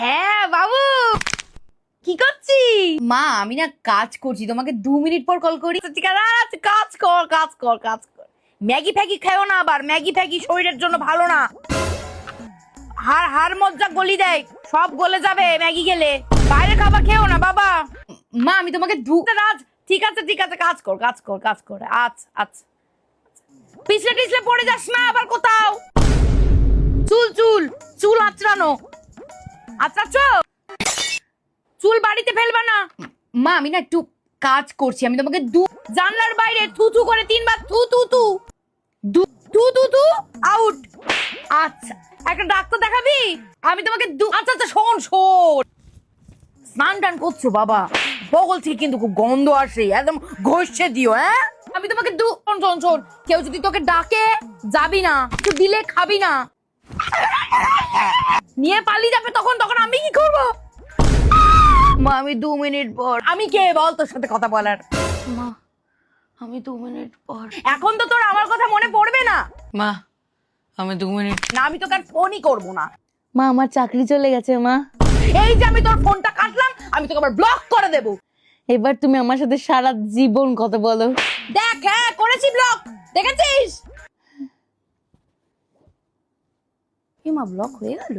হ্যাঁ বাবু, কি করছি? মা আমি না কাজ করছি, তোমাকে 2 মিনিট পর কল করি। ঠিক আছে, কাজ কর কাজ কর কাজ কর। ম্যাগি ফ্যাগি খাও না, আবার ম্যাগি ফ্যাগি শরীরের জন্য ভালো না। হাড় মজ্জা গলি দেয়, সব গলে যাবে ম্যাগি খেলে। বাইরে খাবার খেও না বাবা। মা আমি তোমাকে রাজ, ঠিক আছে কাজ কর কাজ কর কাজ কর। আচ্ছা আচ্ছা, পিছলে টিছলে পড়ে যাস না আবার কোথাও। চুল চুল চুল আঁচড়ানো, আচ্ছা চুল বাড়িতে ফেলবা না। মা আমি না একটু কাজ করছি, আমি তোমাকে জানলার বাইরে থু থু করে 3 বার থু থু থু থু থু থু আউট। আচ্ছা একটা ডাক্তার দেখাবি? আমি তোমাকে আচ্ছা আচ্ছা শোন শোন, স্নান টান করছো বাবা, বগল থেকে কিন্তু খুব গন্ধ আসে, একদম ঘষে দিও। হ্যাঁ আমি তোমাকে শোন শোন শোন, কেউ যদি তোকে ডাকে যাবি না, একটু দিলে খাবি না, নিয়ে পালিয়ে যাবে, তখন আমি কি করবো? মা আমি 2 মিনিট পর। আমি কে বল তোর সাথে কথা বলার? মা আমি 2 মিনিট পর। এখন তো তোর আমার কথা মনে পড়বে না। মা আমি 2 মিনিট। না আমি তোকে আর ফোনই করবো না। মা আমার চাকরি চলে গেছে মা। এই যে আমি তোর ফোনটা কাটলাম, আমি তোকে আবার ব্লক করে দেবো। এবার তুমি আমার সাথে সারা জীবন কথা বলো। দেখ, হ্যাঁ করেছি ব্লক, দেখেছিস? মা ব্লক হয়ে গেল।